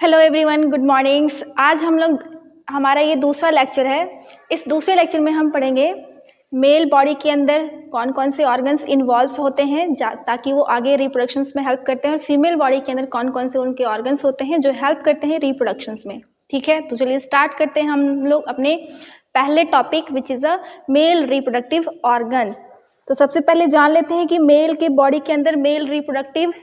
Hello everyone, good mornings. आज हम लोग हमारा ये दूसरा लेक्चर है। इस दूसरे लेक्चर में हम पढ़ेंगे मेल बॉडी के अंदर कौन कौन से ऑर्गन्स इन्वॉल्व होते हैं ताकि वो आगे रिप्रोडक्शंस में हेल्प करते हैं, और फीमेल बॉडी के अंदर कौन कौन से उनके ऑर्गन्स होते हैं जो हेल्प करते हैं रिप्रोडक्शंस में। ठीक है, तो चलिए स्टार्ट करते हैं हम लोग अपने पहले topic which is a male reproductive organ. तो सबसे पहले जान लेते हैं कि मेल के बॉडी के अंदर मेल रिप्रोडक्टिव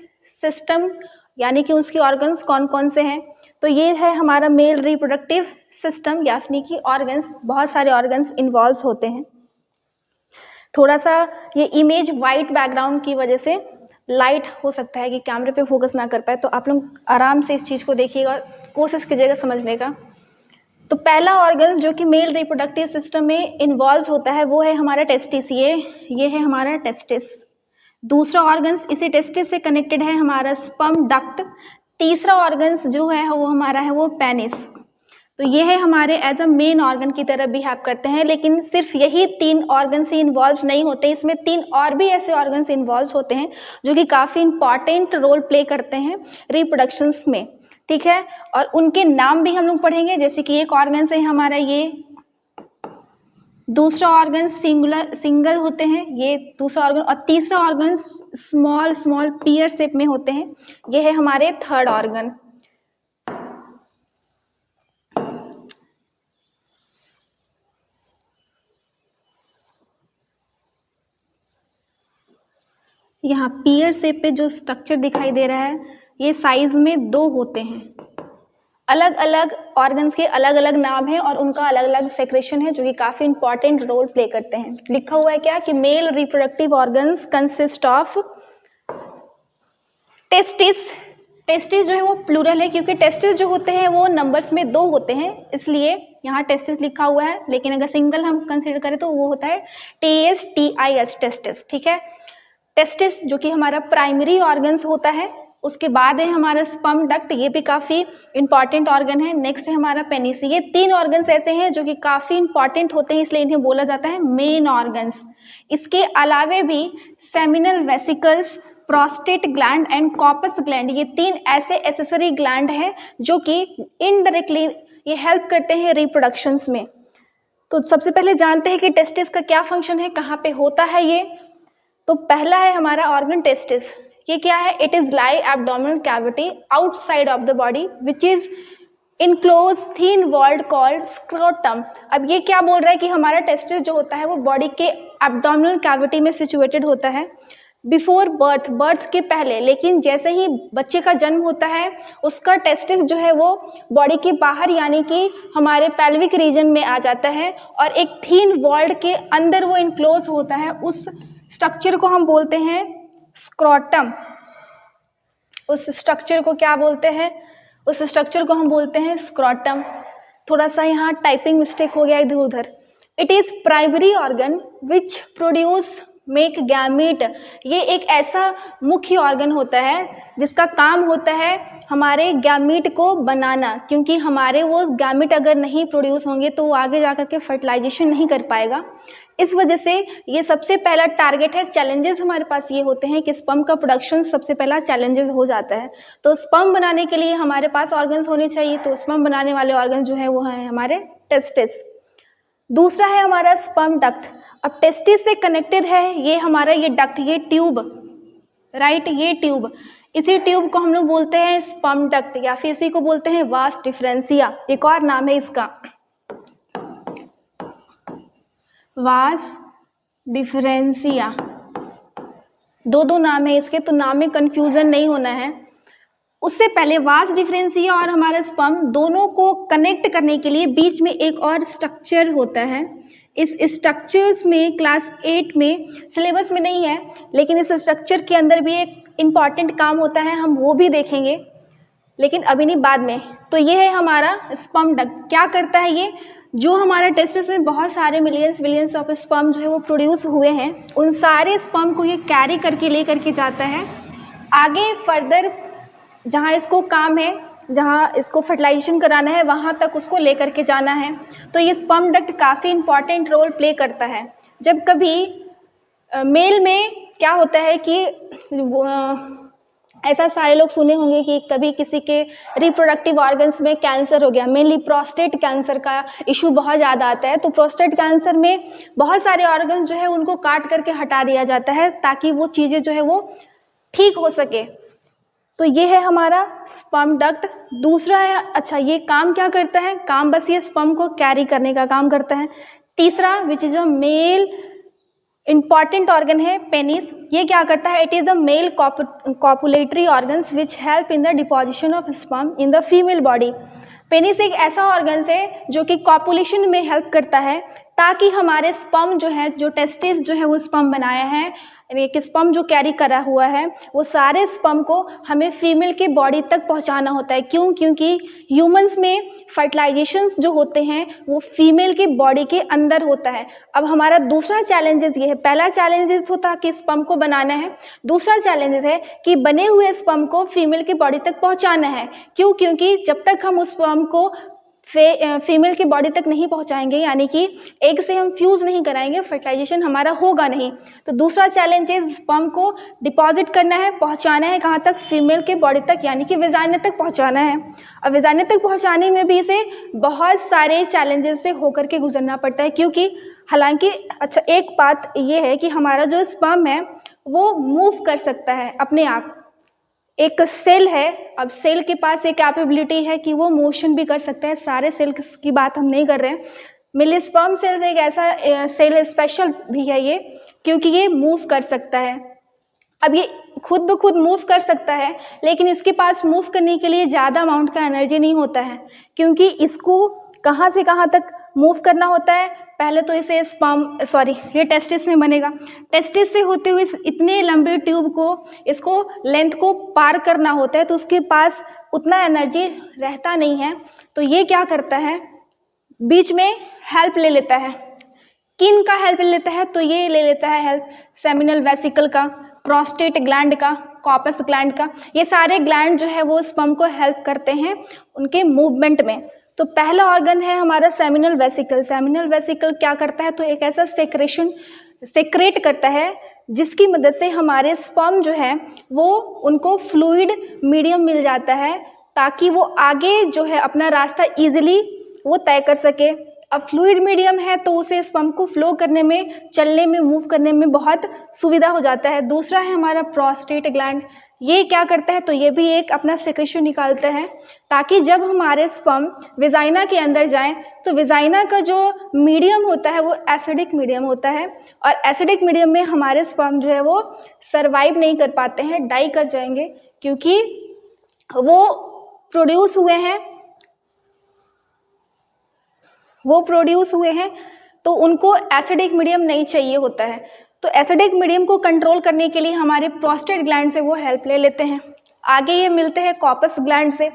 सिस्टम यानी कि उसके ऑर्गन्स कौन कौन से हैं। तो ये है हमारा मेल रिप्रोडक्टिव सिस्टम, यानी कि ऑर्गन्स, बहुत सारे ऑर्गन्स इन्वॉल्व होते हैं। थोड़ा सा ये इमेज वाइट बैकग्राउंड की वजह से लाइट हो सकता है कि कैमरे पे फोकस ना कर पाए, तो आप लोग आराम से इस चीज़ को देखिएगा, कोशिश कीजिएगा समझने का। तो पहला ऑर्गन जो कि मेल रिप्रोडक्टिव सिस्टम में इन्वॉल्व होता है वो है हमारा टेस्टिस। ये है हमारा टेस्टिस। दूसरा ऑर्गन इसी टेस्टिस से कनेक्टेड है हमारा स्पर्म डक्ट। तीसरा ऑर्गन जो है वो हमारा है वो पेनिस। तो ये है हमारे एज अ मेन ऑर्गन की तरह बिहेव करते हैं, लेकिन सिर्फ यही 3 ऑर्गन से इन्वॉल्व नहीं होते, इसमें 3 और भी ऐसे ऑर्गन्स इन्वॉल्व होते हैं जो कि काफ़ी इंपॉर्टेंट रोल प्ले करते हैं रिप्रोडक्शंस में। ठीक है, और उनके नाम भी हम लोग पढ़ेंगे। जैसे कि एक ऑर्गन है हमारा ये, दूसरा ऑर्गन सिंगल होते हैं, ये दूसरा ऑर्गन, और तीसरा ऑर्गन स्मॉल स्मॉल पियर शेप में होते हैं, ये है हमारे थर्ड ऑर्गन। यहाँ पियर शेप पे जो स्ट्रक्चर दिखाई दे रहा है ये साइज में 2 होते हैं। अलग अलग ऑर्गन्स के अलग अलग नाम है और उनका अलग अलग सेक्रेशन है जो कि काफ़ी इंपॉर्टेंट रोल प्ले करते हैं। लिखा हुआ है क्या कि male reproductive organs consist of testis. Testis जो है वो प्लूरल है क्योंकि टेस्टिस जो होते हैं वो नंबर्स में 2 होते हैं, इसलिए यहाँ टेस्टिस लिखा हुआ है। लेकिन अगर सिंगल हम कंसिडर करें तो वो होता है TSTIS टेस्टिस। ठीक है, टेस्टिस जो कि हमारा प्राइमरी ऑर्गन्स होता है। उसके बाद है हमारा स्पर्म डक्ट, ये भी काफ़ी इंपॉर्टेंट ऑर्गन है। नेक्स्ट है हमारा पेनिस। ये 3 ऑर्गन्स ऐसे हैं जो कि काफ़ी इंपॉर्टेंट होते हैं, इसलिए इन्हें बोला जाता है मेन ऑर्गन्स। इसके अलावे भी seminal vesicles, prostate gland and Cowper's gland, ये 3 ऐसे एसेसरी ग्लैंड हैं जो कि इनडायरेक्टली ये हेल्प करते हैं रिप्रोडक्शंस में। तो सबसे पहले जानते हैं कि टेस्टिस का क्या फंक्शन है, कहाँ पे होता है ये। तो पहला है हमारा ऑर्गन टेस्टिस। ये क्या है? It is lie abdominal cavity outside of the body which is enclose thin walled called scrotum. अब ये क्या बोल रहा है कि हमारा टेस्टिस जो होता है वो बॉडी के एब्डोमिनल कैविटी में सिचुएटेड होता है बिफोर बर्थ, बर्थ के पहले। लेकिन जैसे ही बच्चे का जन्म होता है उसका टेस्टिस जो है वो बॉडी के बाहर यानी कि हमारे पेल्विक रीजन में आ जाता है और एक थीन वॉल्ड के अंदर वो इनक्लोज होता है। उस स्ट्रक्चर को हम बोलते हैं स्क्रोटम। उस स्ट्रक्चर को क्या बोलते हैं? उस स्ट्रक्चर को हम बोलते हैं स्क्रोटम। थोड़ा सा यहाँ टाइपिंग मिस्टेक हो गया इधर उधर। It is primary organ which produce make gamete. ये एक ऐसा मुख्य ऑर्गन होता है जिसका काम होता है हमारे गैमीट को बनाना, क्योंकि हमारे वो गैमीट अगर नहीं प्रोड्यूस होंगे तो वो आगे जाकर के फर्टिलाइजेशन नहीं कर पाएगा। इस वजह से ये सबसे पहला टारगेट है। चैलेंजेस हमारे पास ये होते हैं कि स्पर्म का प्रोडक्शन सबसे पहला चैलेंजेस हो जाता है। तो स्पर्म बनाने के लिए हमारे पास ऑर्गन्स होने चाहिए, तो स्पर्म बनाने वाले ऑर्गन जो है वो है हमारे टेस्टिस। दूसरा है हमारा स्पर्म डक्ट। अब टेस्टिस से कनेक्टेड है ये हमारा ये डक्ट, ये ट्यूब, राइट, ये ट्यूब, इसी ट्यूब को हम लोग बोलते हैं स्पर्म डक्ट या फिर इसी को बोलते हैं वास डिफरेंसिया। एक और नाम है इसका वास डिफरेंसिया। दो नाम है इसके, तो नाम में कंफ्यूजन नहीं होना है। उससे पहले वास डिफरेंसिया और हमारा स्पर्म दोनों को कनेक्ट करने के लिए बीच में एक और स्ट्रक्चर होता है। इस स्ट्रक्चर्स में क्लास 8 में, सिलेबस में नहीं है लेकिन इस स्ट्रक्चर के अंदर भी एक इम्पॉर्टेंट काम होता है, हम वो भी देखेंगे, लेकिन अभी नहीं, बाद में। तो ये है हमारा स्पर्म डक्ट। क्या करता है ये? जो हमारा टेस्टिस में बहुत सारे मिलियंस ऑफ स्पर्म जो है वो प्रोड्यूस हुए हैं, उन सारे स्पर्म को ये कैरी करके ले करके जाता है आगे फर्दर, जहाँ इसको काम है, जहाँ इसको फर्टिलाइजेशन कराना है वहाँ तक उसको ले करके जाना है। तो ये स्पर्म डक्ट काफ़ी इंपॉर्टेंट रोल प्ले करता है। जब कभी मेल में क्या होता है कि ऐसा सारे लोग सुने होंगे कि कभी किसी के रिप्रोडक्टिव ऑर्गन्स में कैंसर हो गया, मेनली प्रोस्टेट कैंसर का इशू बहुत ज़्यादा आता है। तो प्रोस्टेट कैंसर में बहुत सारे ऑर्गन्स जो है उनको काट करके हटा दिया जाता है ताकि वो चीज़ें जो है वो ठीक हो सके। तो ये है हमारा स्पर्म डक्ट। दूसरा है, अच्छा ये काम क्या करता है, काम बस ये स्पर्म को कैरी करने का काम करता है। तीसरा which is a male important organ है पेनिस। ये क्या करता है, it is the male copulatory organs which help in the deposition of sperm in the female body. Penis एक ऐसा ऑर्गन्स है जो कि कॉपुलेशन में हेल्प करता है ताकि हमारे स्पर्म जो है, जो टेस्टिस जो है वो स्पर्म बनाया है, एक स्पर्म जो कैरी करा हुआ है, वो सारे स्पर्म को हमें फीमेल की बॉडी तक पहुंचाना होता है। क्यों? क्योंकि ह्यूमंस में फर्टिलाइजेशंस जो होते हैं वो फीमेल की बॉडी के अंदर होता है। अब हमारा दूसरा चैलेंजेस ये है, पहला चैलेंजेस होता कि स्पर्म को बनाना है, दूसरा चैलेंजेस है कि बने हुए स्पर्म को फीमेल की बॉडी तक पहुंचाना है। क्यों? क्योंकि जब तक हम उस स्पर्म को फीमेल की बॉडी तक नहीं पहुंचाएंगे, यानी कि एग से हम फ्यूज़ नहीं कराएंगे, फर्टिलाइजेशन हमारा होगा नहीं। तो दूसरा चैलेंज है स्पर्म को डिपॉजिट करना है, पहुंचाना है कहाँ तक, फीमेल के बॉडी तक, यानी कि वेजाइना तक पहुंचाना है। और वेजाइना तक पहुंचाने में भी इसे बहुत सारे चैलेंजेस से होकर के गुजरना पड़ता है। क्योंकि हालांकि अच्छा एक बात ये है कि हमारा जो स्पर्म है वो मूव कर सकता है अपने आप, एक सेल है, अब सेल के पास एक कैपेबिलिटी है कि वो मोशन भी कर सकता है। सारे सेल की बात हम नहीं कर रहे हैं। मिलिस्पर्म सेल्स एक ऐसा सेल स्पेशल भी है ये, क्योंकि ये मूव कर सकता है। अब ये खुद ब खुद मूव कर सकता है, लेकिन इसके पास मूव करने के लिए ज़्यादा अमाउंट का एनर्जी नहीं होता है, क्योंकि इसको कहाँ से कहाँ तक मूव करना होता है। पहले तो इसे ये टेस्टिस में बनेगा, टेस्टिस से होते हुए इतने लंबे ट्यूब को, इसको लेंथ को पार करना होता है, तो उसके पास उतना एनर्जी रहता नहीं है। तो ये क्या करता है, बीच में हेल्प ले लेता है। किन का हेल्प ले लेता है, तो ये ले लेता है हेल्प सेमिनल वेसिकल का, प्रोस्टेट ग्लैंड का, कॉपस ग्लैंड का। ये सारे ग्लैंड जो है वो स्पर्म को हेल्प करते हैं उनके मूवमेंट में। तो पहला ऑर्गन है हमारा सेमिनल वेसिकल। सेमिनल वेसिकल क्या करता है, तो एक ऐसा सेक्रेट करता है जिसकी मदद से हमारे स्पर्म जो है वो उनको फ्लूइड मीडियम मिल जाता है ताकि वो आगे जो है अपना रास्ता ईजिली वो तय कर सके। अब फ्लूइड मीडियम है तो उसे स्पर्म को फ्लो करने में, चलने में, मूव करने में बहुत सुविधा हो जाता है। दूसरा है हमारा प्रोस्टेट ग्लैंड। ये क्या करता है, तो ये भी एक अपना सेक्रेशन निकालता है ताकि जब हमारे स्पर्म वेजाइना के अंदर जाएं तो वेजाइना का जो मीडियम होता है वो एसिडिक मीडियम होता है, और एसिडिक मीडियम में हमारे स्पर्म जो है वो सर्वाइव नहीं कर पाते हैं, डाई कर जाएंगे, क्योंकि वो प्रोड्यूस हुए हैं तो उनको एसिडिक मीडियम नहीं चाहिए होता है। तो एसिडिक मीडियम को कंट्रोल करने के लिए हमारे प्रोस्टेट ग्लैंड से वो हेल्प ले लेते हैं। आगे ये मिलते हैं कॉपस ग्लैंड से।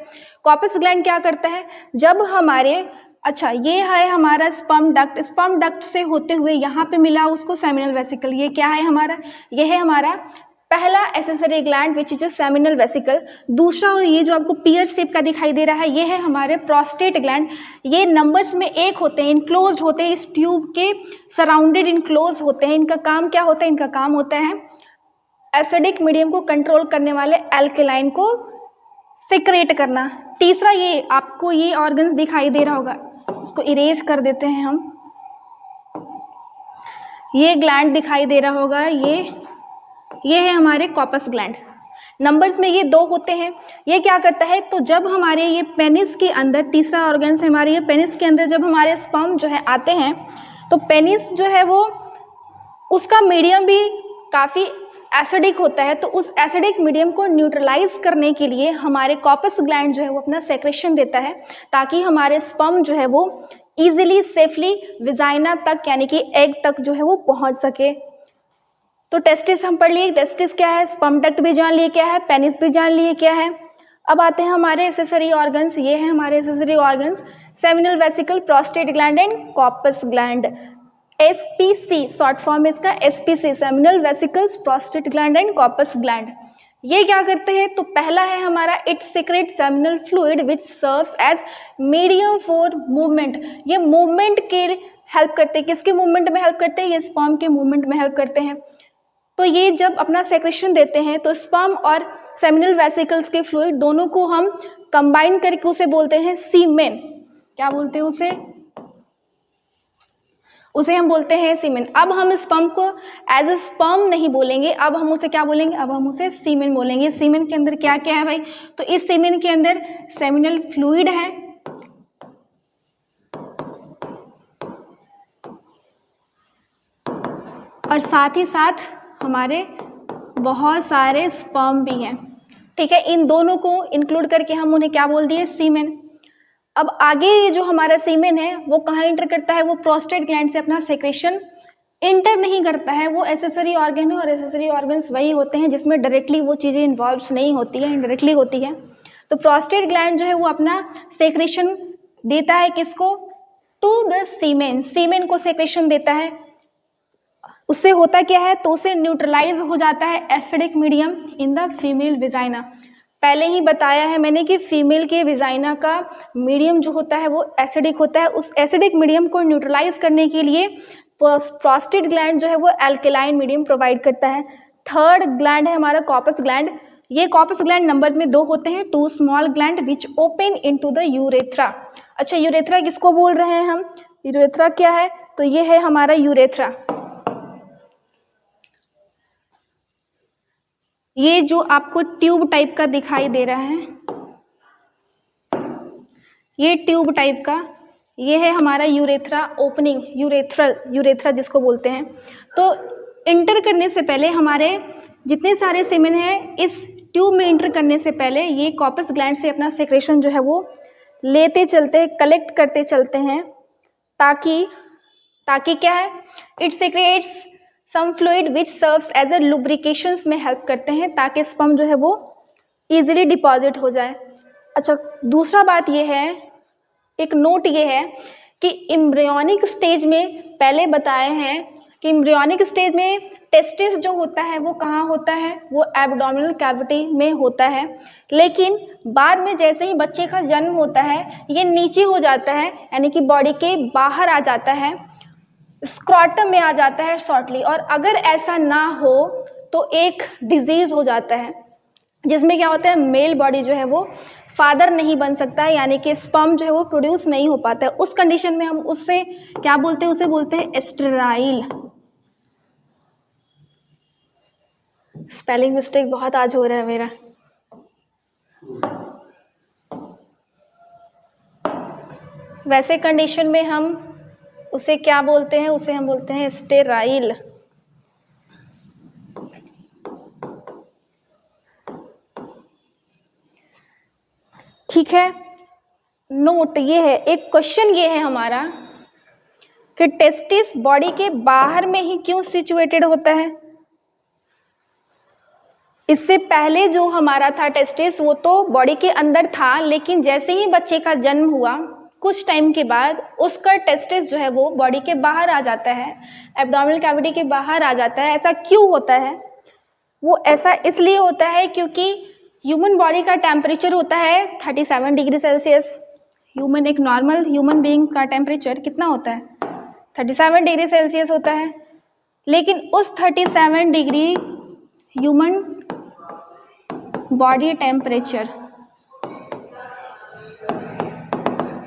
कॉपस ग्लैंड क्या करता है, जब हमारे ये है हमारा स्पर्म डक्ट, स्पर्म डक्ट से होते हुए यहाँ पे मिला उसको सेमिनल वेसिकल। ये क्या है हमारा, ये है हमारा पहला accessory gland which is seminal vesicle. दूसरा ये जो आपको पियर शेप का दिखाई दे रहा है ये है हमारे प्रोस्टेट ग्लैंड। ये नंबर्स में 1 होते हैं, इनक्लोज्ड होते हैं, इस ट्यूब के सराउंडेड इनक्लोज होते हैं। इनका काम क्या होता है, इनका काम होता है एसिडिक मीडियम को कंट्रोल करने वाले एल्केलाइन को सिक्रेट करना। तीसरा ये आपको ये ऑर्गन्स दिखाई दे रहा होगा, इसको इरेज कर देते हैं हम। ये ग्लैंड दिखाई दे रहा होगा, ये है हमारे कॉपस ग्लैंड। नंबर्स में ये 2 होते हैं। ये क्या करता है, तो जब हमारे ये पेनिस के अंदर, तीसरा ऑर्गन है हमारे ये पेनिस के अंदर, जब हमारे स्पर्म जो है आते हैं तो पेनिस जो है वो उसका मीडियम भी काफ़ी एसिडिक होता है। तो उस एसिडिक मीडियम को न्यूट्रलाइज करने के लिए हमारे कॉपस ग्लैंड जो है वो अपना सेक्रेशन देता है ताकि हमारे स्पर्म जो है वो ईजिली सेफली विजाइना तक, यानी कि एग तक जो है वो पहुँच सके। तो टेस्टिस हम पढ़ लिए, टेस्टिस क्या है, स्पर्म डक्ट भी जान लिए क्या है, पेनिस भी जान लिए क्या है। अब आते हैं हमारे एसेसरी ऑर्गन्स। ये हैं हमारे accessory organs, seminal vesicle, prostate gland and Cowper's gland. SPC short form इसका SPC, seminal vesicles, prostate gland and Cowper's gland. ये क्या करते हैं, तो पहला है हमारा it secrete seminal fluid which serves as medium for movement. ये मूवमेंट के हेल्प करते हैं, किसके मूवमेंट में हेल्प करते हैं, ये स्पर्म के मूवमेंट में हेल्प करते हैं। तो ये जब अपना सेक्रेशन देते हैं तो स्पर्म और सेमिनल वेसिकल्स के फ्लूइड दोनों को हम कंबाइन करके उसे बोलते हैं सीमेन। क्या बोलते हैं उसे हम बोलते हैं सीमेन। अब हम स्पर्म को एज ए स्पर्म नहीं बोलेंगे, अब हम उसे क्या बोलेंगे, अब हम उसे सीमेन बोलेंगे। सीमेन के अंदर क्या क्या है भाई, तो इस सीमेन के अंदर सेमिनल फ्लूइड है, और साथ ही साथ हमारे बहुत सारे स्पर्म भी हैं। ठीक है, इन दोनों को इंक्लूड करके हम उन्हें क्या बोल दिए, सीमेन। अब आगे ये जो हमारा सीमेन है वो कहाँ इंटर करता है, वो प्रोस्टेट ग्लैंड से अपना सेक्रेशन इंटर नहीं करता है, वो एसेसरी ऑर्गन है, और एसेसरी ऑर्गन्स वही होते हैं जिसमें डायरेक्टली वो चीज़ें इन्वॉल्व नहीं होती है, इनडायरेक्टली होती है। तो प्रोस्टेट ग्लैंड जो है वो अपना सेक्रेशन देता है किसको, टू द सीमेन, सीमेन को सेक्रेशन देता है। उससे होता क्या है, तो उसे न्यूट्रलाइज हो जाता है acidic medium in the female vagina. पहले ही बताया है मैंने कि फीमेल के विजाइना का मीडियम जो होता है वो एसिडिक होता है। उस एसिडिक मीडियम को न्यूट्रलाइज करने के लिए प्रोस्टेट ग्लैंड जो है वो एल्केलाइन मीडियम प्रोवाइड करता है। थर्ड ग्लैंड है हमारा कॉर्पस ग्लैंड। ये कॉर्पस ग्लैंड नंबर में 2 होते हैं, 2 small gland which open into the urethra. अच्छा, यूरेथ्रा किसको बोल रहे हैं हम, यूरेथ्रा क्या है, तो ये है हमारा यूरेथ्रा। ये जो आपको ट्यूब टाइप का दिखाई दे रहा है, ये ट्यूब टाइप का, ये है हमारा यूरेथ्रा ओपनिंग, यूरेथ्रा जिसको बोलते हैं। तो इंटर करने से पहले हमारे जितने सारे सीमेन हैं, इस ट्यूब में इंटर करने से पहले ये कॉर्पस ग्लैंड से अपना सेक्रेशन जो है वो लेते चलते हैं, कलेक्ट करते चलते हैं, ताकि क्या है, it secretes some fluid which serves as a lubrications में हेल्प करते हैं, ताकि स्पर्म जो है वो इजीली डिपॉजिट हो जाए। अच्छा, दूसरा बात ये है, एक नोट ये है कि एम्ब्रियोनिक स्टेज में पहले बताए हैं कि एम्ब्रियोनिक स्टेज में टेस्टिस जो होता है वो कहाँ होता है, वो एब्डोमिनल कैविटी में होता है। लेकिन बाद में जैसे ही बच्चे का जन्म होता है ये नीचे हो जाता है, यानी कि बॉडी के बाहर आ जाता है, स्क्रॉटम में आ जाता है शॉर्टली। और अगर ऐसा ना हो तो एक डिजीज हो जाता है जिसमें क्या होता है, मेल बॉडी जो है वो फादर नहीं बन सकता है, यानी कि स्पर्म जो है वो प्रोड्यूस नहीं हो पाता है। उस कंडीशन में हम उससे क्या बोलते हैं, उसे बोलते हैं स्टेराइल। स्पेलिंग मिस्टेक बहुत आज हो रहा है मेरा। वैसे कंडीशन में हम उसे क्या बोलते हैं, उसे हम बोलते हैं स्टेराइल। ठीक है, नोट ये है, एक क्वेश्चन ये है हमारा कि टेस्टिस बॉडी के बाहर में ही क्यों सिचुएटेड होता है। इससे पहले जो हमारा था टेस्टिस वो तो बॉडी के अंदर था, लेकिन जैसे ही बच्चे का जन्म हुआ कुछ टाइम के बाद उसका टेस्टिस जो है वो बॉडी के बाहर आ जाता है, एब्डोमिनल कैविटी के बाहर आ जाता है। ऐसा क्यों होता है, वो ऐसा इसलिए होता है क्योंकि ह्यूमन बॉडी का टेम्परेचर होता है 37 डिग्री सेल्सियस। ह्यूमन, एक नॉर्मल ह्यूमन बीइंग का टेम्परेचर कितना होता है, 37 डिग्री सेल्सियस होता है। लेकिन उस 37 डिग्री ह्यूमन बॉडी टेम्परेचर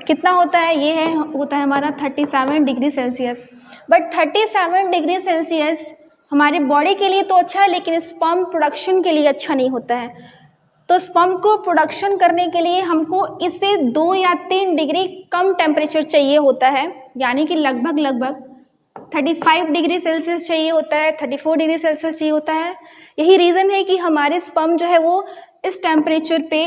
कितना होता है, ये है होता है हमारा 37 degree Celsius. But 37 degree Celsius हमारी बॉडी के लिए तो अच्छा है, लेकिन स्पर्म प्रोडक्शन के लिए अच्छा नहीं होता है। तो स्पर्म को प्रोडक्शन करने के लिए हमको इससे 2 या 3 डिग्री कम टेम्परेचर चाहिए होता है, यानी कि लगभग 35 डिग्री सेल्सियस चाहिए होता है, 34 डिग्री सेल्सियस चाहिए होता है। यही रीज़न है कि हमारे स्पर्म जो है वो इस टेम्परेचर पे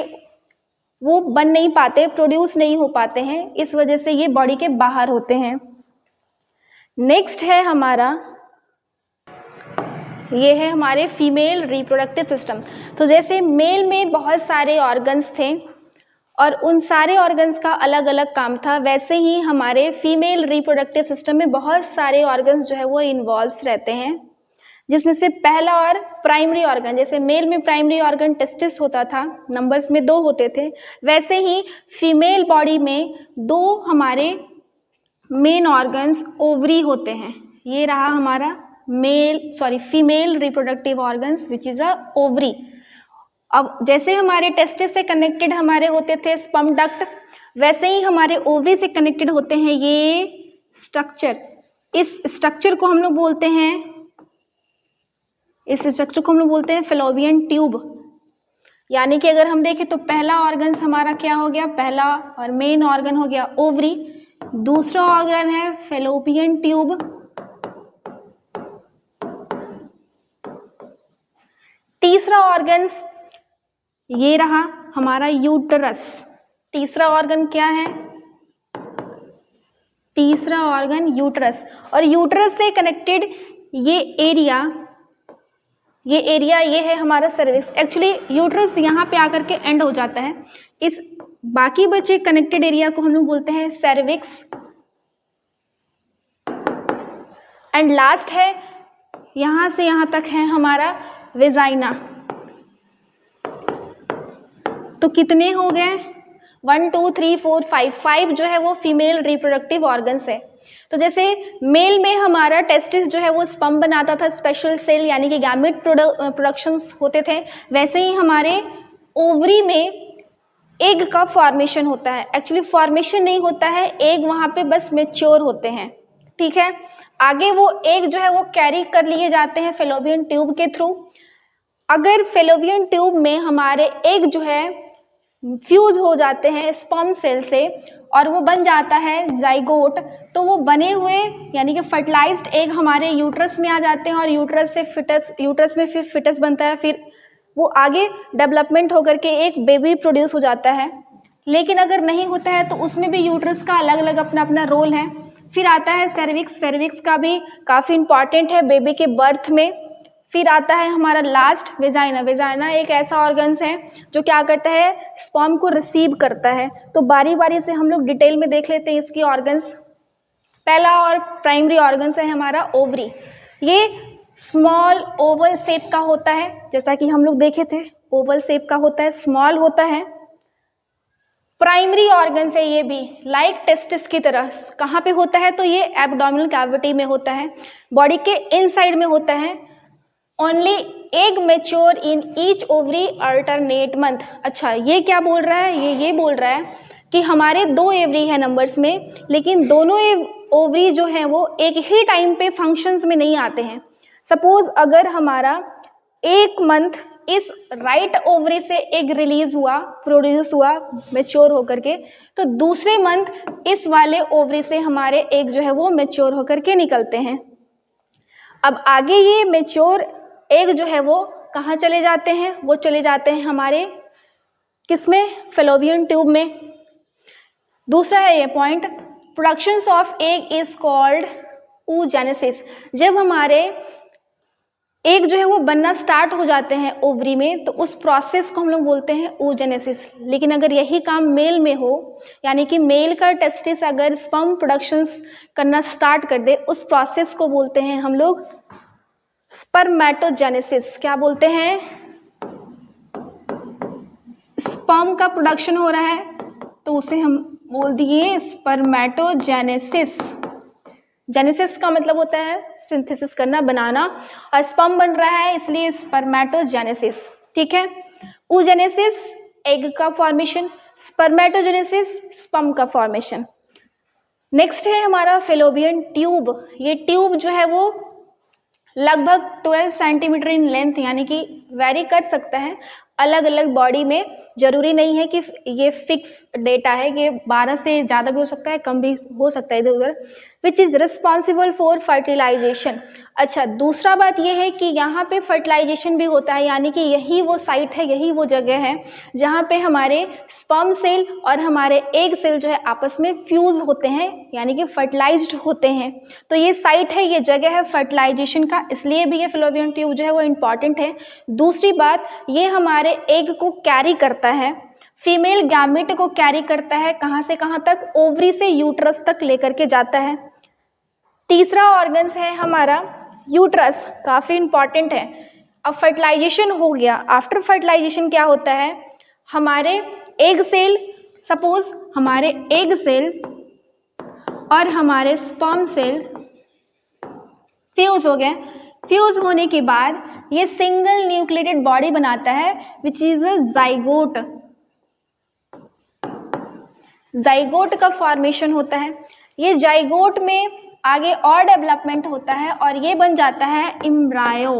वो बन नहीं पाते, प्रोड्यूस नहीं हो पाते हैं, इस वजह से ये बॉडी के बाहर होते हैं। नेक्स्ट है हमारा, ये है हमारे फीमेल रिप्रोडक्टिव सिस्टम। तो जैसे मेल में बहुत सारे ऑर्गन्स थे और उन सारे ऑर्गन्स का अलग अलग काम था, वैसे ही हमारे फीमेल रिप्रोडक्टिव सिस्टम में बहुत सारे ऑर्गन्स जो है वो इन्वॉल्व रहते हैं, जिसमें से पहला और प्राइमरी ऑर्गन, जैसे मेल में प्राइमरी ऑर्गन टेस्टिस होता था, नंबर्स में 2 होते थे, वैसे ही फीमेल बॉडी में 2 हमारे मेन ऑर्गन्स ओवरी होते हैं। ये रहा हमारा female reproductive organs which is a ovary. अब जैसे हमारे टेस्टिस से कनेक्टेड हमारे होते थे स्पर्म डक्ट, वैसे ही हमारे ओवरी से कनेक्टेड होते हैं ये स्ट्रक्चर। इस स्ट्रक्चर को हम लोग बोलते हैं फेलोपियन ट्यूब। यानी कि अगर हम देखें तो पहला ऑर्गन हमारा क्या हो गया, पहला और मेन ऑर्गन हो गया ओवरी, दूसरा ऑर्गन है फेलोपियन ट्यूब, तीसरा ऑर्गन ये रहा हमारा यूटरस। तीसरा ऑर्गन क्या है, तीसरा ऑर्गन यूटरस। और यूटरस से कनेक्टेड ये एरिया ये है हमारा सर्विक्स। एक्चुअली यूटरस यहाँ पे आकर के एंड हो जाता है, इस बाकी बचे कनेक्टेड एरिया को हम लोग बोलते हैं सर्विक्स। एंड लास्ट है यहाँ से यहाँ तक है हमारा वेजाइना। तो कितने हो गए, 1 2 3 4 5 जो है वो फीमेल रिप्रोडक्टिव ऑर्गन्स है। तो जैसे मेल में हमारा टेस्टिस जो है वो स्पर्म बनाता था, स्पेशल सेल यानी कि गैमेट प्रोडक्शंस होते थे, वैसे ही हमारे ओवरी में एग का फॉर्मेशन होता है। एक्चुअली फॉर्मेशन नहीं होता है, एग वहाँ पे बस मैच्योर होते हैं, ठीक है। आगे वो एग जो है वो कैरी कर लिए जाते हैं फेलोपियन ट्यूब के थ्रू। अगर फेलोपियन ट्यूब में हमारे एग जो है फ्यूज हो जाते हैं स्पर्म सेल से और वो बन जाता है जाइगोट, तो वो बने हुए यानी कि फर्टिलाइज्ड एग हमारे यूट्रस में आ जाते हैं और यूट्रस से फिटस, यूट्रस में फिर फिटस बनता है, फिर वो आगे डेवलपमेंट होकर के एक बेबी प्रोड्यूस हो जाता है। लेकिन अगर नहीं होता है तो उसमें भी यूट्रस का अलग अलग अपना अपना रोल है। फिर आता है सर्विक्स, सर्विक्स का भी काफ़ी इंपॉर्टेंट है बेबी के बर्थ में। फिर आता है हमारा लास्ट वेजाइना। वेजाइना एक ऐसा ऑर्गन्स है जो क्या करता है, स्पर्म को रिसीव करता है। तो बारी बारी से हम लोग डिटेल में देख लेते हैं इसकी ऑर्गन्स। पहला और प्राइमरी ऑर्गन्स है हमारा ओवरी। ये स्मॉल ओवल शेप का होता है, जैसा कि हम लोग देखे थे ओवल शेप का होता है, स्मॉल होता है। प्राइमरी ऑर्गन्स है ये भी लाइक टेस्टिस की तरह। कहाँ पे होता है, तो ये एब्डोमिनल कैविटी में होता है, बॉडी के इनसाइड में होता है। Only egg mature in each ovary alternate month. अच्छा, ये क्या बोल रहा है, ये बोल रहा है कि हमारे 2 ओवरी है नंबर्स में, लेकिन दोनों ओवरी जो है वो एक ही टाइम पे फंक्शंस में नहीं आते हैं। सपोज अगर हमारा एक मंथ इस राइट ओवरी से एग रिलीज हुआ, प्रोड्यूस हुआ मेच्योर होकर के, तो दूसरे मंथ इस वाले ओवरी से हमारे एग जो है वो मेच्योर होकर के निकलते हैं। अब आगे ये मेच्योर एग जो है वो कहाँ चले जाते हैं, वो चले जाते हैं हमारे किसमें, फेलोपियन ट्यूब में। दूसरा है ये point, productions of egg is called oogenesis। जब हमारे एग जो है वो बनना स्टार्ट हो जाते हैं ओवरी में, तो उस प्रोसेस को हम लोग बोलते हैं oogenesis। लेकिन अगर यही काम मेल में हो, यानी कि मेल का टेस्टिस अगर स्पर्म प्रोडक्शंस करना स्टार्ट कर दे, उस प्रोसेस को बोलते हैं हम लोग स्पर्मेटोजेनेसिस। क्या बोलते हैं, स्पर्म का प्रोडक्शन हो रहा है तो उसे हम बोल दिए स्पर्मेटोजेनेसिस। जेनेसिस का मतलब होता है सिंथेसिस करना, बनाना, और स्पर्म बन रहा है इसलिए स्पर्मेटोजेनेसिस, ठीक है। oogenesis एग का फॉर्मेशन, स्पर्मेटोजेनेसिस स्पर्म का फॉर्मेशन। नेक्स्ट है हमारा फेलोपियन ट्यूब। ये ट्यूब जो है वो लगभग 12 सेंटीमीटर इन लेंथ, यानी कि वेरी कर सकता है अलग अलग बॉडी में, जरूरी नहीं है कि ये फिक्स डेटा है कि 12 से ज़्यादा भी हो सकता है, कम भी हो सकता है इधर उधर। Which is responsible for fertilisation. अच्छा, दूसरा बात ये है कि यहाँ पे फर्टिलाइजेशन भी होता है, यानी कि यही वो साइट है, यही वो जगह है जहाँ पे हमारे स्पर्म सेल और हमारे एग सेल जो है आपस में फ्यूज होते हैं, यानी कि फर्टिलाइज्ड होते हैं। तो ये साइट है, ये जगह है फर्टिलाइजेशन का, इसलिए भी ये फेलोपियन ट्यूब जो है वो इम्पॉर्टेंट है। दूसरी बात, ये हमारे एग को कैरी करता है, फीमेल गैमेट को कैरी करता है, कहाँ से कहाँ तक, ओवरी से यूट्रस तक लेकर के जाता है। तीसरा ऑर्गन्स है हमारा यूट्रस, काफ़ी इंपॉर्टेंट है। अब फर्टिलाइजेशन हो गया, आफ्टर फर्टिलाइजेशन क्या होता है, हमारे एग सेल, सपोज हमारे एग सेल और हमारे स्पर्म सेल फ्यूज हो गए। फ्यूज होने के बाद ये सिंगल न्यूक्लिएटेड बॉडी बनाता है which is a zygote. Zygote का फॉर्मेशन होता है। ये जाइगोट में आगे और डेवलपमेंट होता है और ये बन जाता है एम्ब्रायो।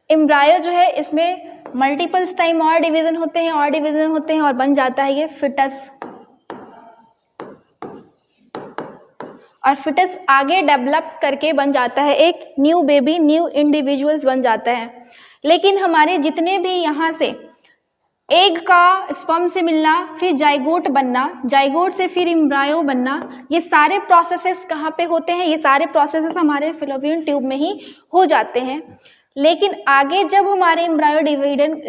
एम्ब्रायो जो है इसमें मल्टीपल्स टाइम और डिवीजन होते हैं और बन जाता है ये फिटस। और फिटस आगे डेवलप करके बन जाता है एक न्यू बेबी, न्यू इंडिविजुअल्स बन जाता है। लेकिन हमारे जितने भी यहाँ से एग का स्पर्म से मिलना, फिर जाइगोट बनना, जाइगोट से फिर एम्ब्रायो बनना, ये सारे प्रोसेसेस कहाँ पे होते हैं? ये सारे प्रोसेसेस हमारे फैलोपियन ट्यूब में ही हो जाते हैं। लेकिन आगे जब हमारे एम्ब्रायो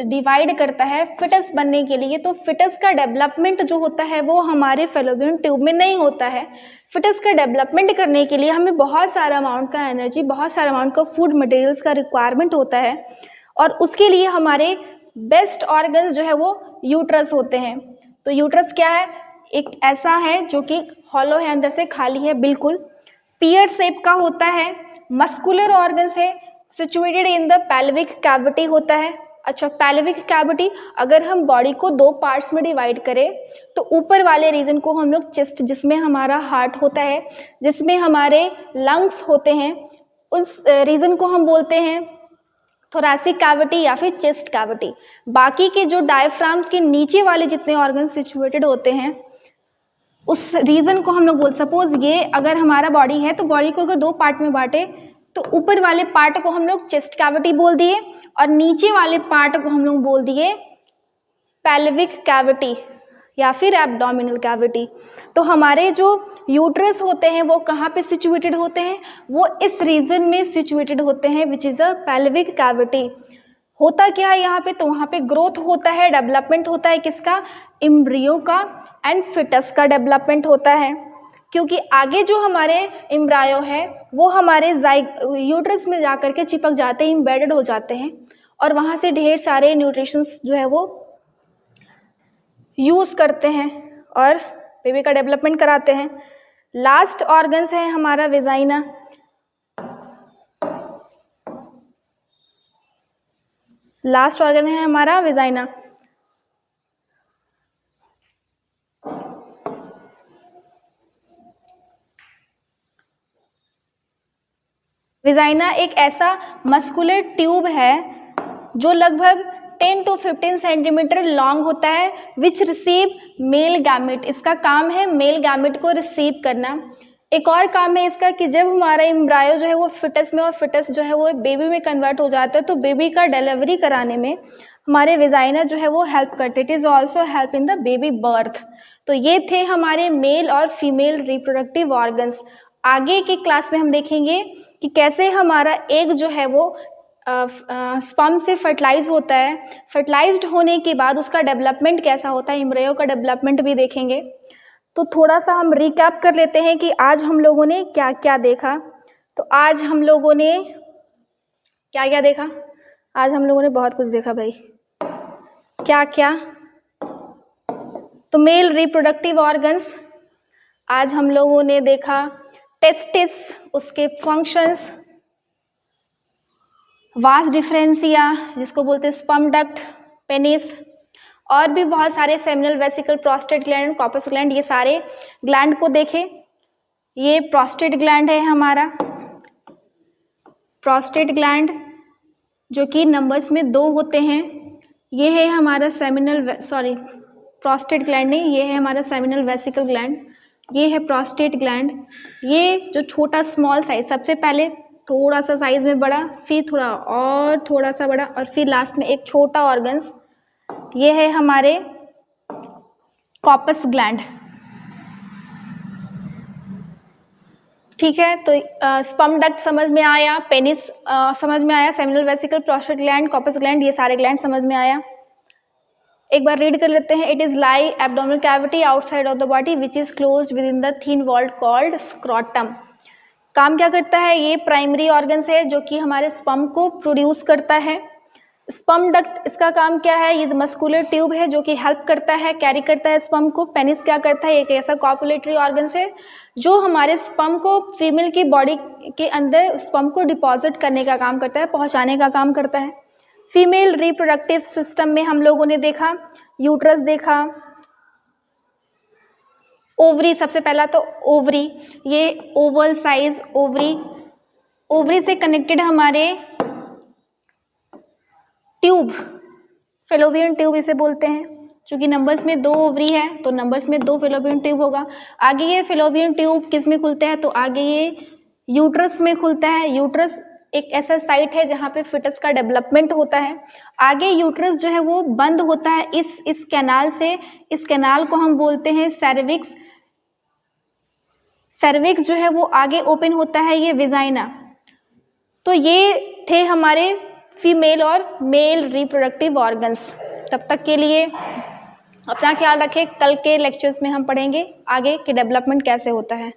डिवाइड करता है फिटस बनने के लिए, तो फिटस का डेवलपमेंट जो होता है वो हमारे फैलोपियन ट्यूब में नहीं होता है। फिटस का डेवलपमेंट करने के लिए हमें बहुत सारा अमाउंट का एनर्जी, बहुत सारा अमाउंट का फूड मटेरियल्स का रिक्वायरमेंट होता है और उसके लिए हमारे बेस्ट ऑर्गन्स जो है वो यूट्रस होते हैं। तो यूट्रस क्या है? एक ऐसा है जो कि हॉलो है, अंदर से खाली है बिल्कुल, पियर शेप का होता है, मस्कुलर ऑर्गन्स है, situated in the pelvic cavity होता है। अच्छा, पेल्विक कैविटी अगर हम बॉडी को दो पार्ट्स में डिवाइड करें तो ऊपर वाले रीजन को हम लोग चेस्ट, जिसमें हमारा हार्ट होता है, जिसमें हमारे लंग्स होते हैं, उस रीजन को हम बोलते हैं थोरैसिक कैविटी या फिर चेस्ट कैविटी। बाकी के जो डायफ्राम के नीचे वाले जितने ऑर्गन सिचुएटेड होते हैं उस रीजन को हम लोग बोल, सपोज ये अगर हमारा बॉडी है तो बॉडी को अगर दो पार्ट में बांटे तो ऊपर वाले पार्ट को हम लोग चेस्ट कैविटी बोल दिए और नीचे वाले पार्ट को हम लोग बोल दिए पेल्विक कैविटी या फिर एब्डोमिनल कैविटी। तो हमारे जो यूट्रस होते हैं वो कहाँ पे सिचुएटेड होते हैं? वो इस रीजन में सिचुएटेड होते हैं विच इज़ अ पेल्विक कैविटी। होता क्या है यहाँ पे? तो वहाँ पे ग्रोथ होता है, डेवलपमेंट होता है किसका? एम्ब्रियो का एंड फिटस का डेवलपमेंट होता है। क्योंकि आगे जो हमारे एम्ब्रायो है वो हमारे यूट्रस में जा करके चिपक जाते हैं, इम्बेडेड हो जाते हैं और वहाँ से ढेर सारे न्यूट्रिशंस जो है वो यूज़ करते हैं और बेबी का डेवलपमेंट कराते हैं। लास्ट ऑर्गन्स है हमारा वेजाइना। लास्ट ऑर्गन है हमारा वेजाइना। वेजाइना एक ऐसा मस्कुलर ट्यूब है जो लगभग 10 to 15 सेंटीमीटर लॉन्ग होता है विच रिसीव मेल गैमेट। इसका काम है मेल गैमेट को रिसीव करना। एक और काम है इसका कि जब हमारा एम्ब्रायो जो है वो फिटस में और फिटस जो है वो बेबी में कन्वर्ट हो जाता है तो बेबी का डिलीवरी कराने में हमारे वेजाइना जो है वो हेल्प करते। It is also help in the baby birth. तो ये थे हमारे मेल और फीमेल रिप्रोडक्टिव ऑर्गन्स। आगे के क्लास में हम देखेंगे कि कैसे हमारा एग जो है वो स्पर्म से फर्टिलाइज होता है, फर्टिलाइज्ड होने के बाद उसका डेवलपमेंट कैसा होता है, एम्ब्रियो का डेवलपमेंट भी देखेंगे। तो थोड़ा सा हम रिकैप कर लेते हैं कि आज हम लोगों ने क्या क्या देखा। तो आज हम लोगों ने क्या क्या देखा? आज हम लोगों ने बहुत कुछ देखा भाई। क्या क्या? तो मेल रिप्रोडक्टिव ऑर्गन्स आज हम लोगों ने देखा, टेस्टिस, उसके फंक्शंस, वास डिफरेंसिया जिसको बोलते हैं स्पर्म डक्ट, पेनिस, और भी बहुत सारे seminal vesicle, prostate gland, corpus gland, ये सारे ग्लैंड को देखें। ये प्रोस्टेट ग्लैंड है हमारा, प्रोस्टेट ग्लैंड जो कि नंबर्स में 2 होते हैं। ये है हमारा सेमिनल, सॉरी प्रोस्टेट ग्लैंड नहीं, ये है हमारा सेमिनल वेसिकल ग्लैंड, ये है प्रोस्टेट ग्लैंड। ये जो छोटा स्मॉल साइज, सबसे पहले थोड़ा सा साइज में बड़ा, फिर थोड़ा और थोड़ा सा बड़ा और फिर लास्ट में एक छोटा ऑर्गन्स, ये है हमारे कॉपस ग्लैंड। ठीक है, तो स्पर्म डक्ट समझ में आया, पेनिस समझ में आया, seminal vesicle, prostate gland, corpus gland, ये सारे ग्लैंड समझ में आया। एक बार रीड कर लेते हैं। It is lie abdominal cavity outside of the body which is closed within the thin walled called scrotum. काम क्या करता है? ये प्राइमरी ऑर्गन्स है जो कि हमारे स्पर्म को प्रोड्यूस करता है। स्पर्म डक्ट, इसका काम क्या है? ये मस्कुलर ट्यूब है जो कि हेल्प करता है, कैरी करता है स्पर्म को। पेनिस क्या करता है? एक ऐसा कॉपुलेटरी ऑर्गन्स है जो हमारे स्पर्म को फीमेल की बॉडी के अंदर स्पर्म को डिपॉजिट करने का काम करता है, पहुंचाने का काम करता है। फीमेल रिप्रोडक्टिव सिस्टम में हम लोगों ने देखा, यूट्रस देखा, ओवरी, सबसे पहला तो ओवरी, ये ओवल साइज ओवरी, ओवरी से कनेक्टेड हमारे ट्यूब, फेलोपियन ट्यूब इसे बोलते हैं। चूंकि नंबर्स में 2 ओवरी है तो नंबर्स में 2 फेलोपियन ट्यूब होगा। आगे ये फेलोपियन ट्यूब किस में खुलते हैं? तो आगे ये यूट्रस में खुलता है। यूट्रस एक ऐसा साइट है जहाँ पे फिटस का डेवलपमेंट होता है। आगे यूट्रस जो है वो बंद होता है इस कैनाल से। इस कैनाल को हम बोलते हैं सर्विक्स। सर्विक्स जो है वो आगे ओपन होता है, ये विजाइना। तो ये थे हमारे फीमेल और मेल रिप्रोडक्टिव ऑर्गन्स। तब तक के लिए अपना ख्याल रखें। कल के लेक्चर्स में हम पढ़ेंगे आगे कि डेवलपमेंट कैसे होता है।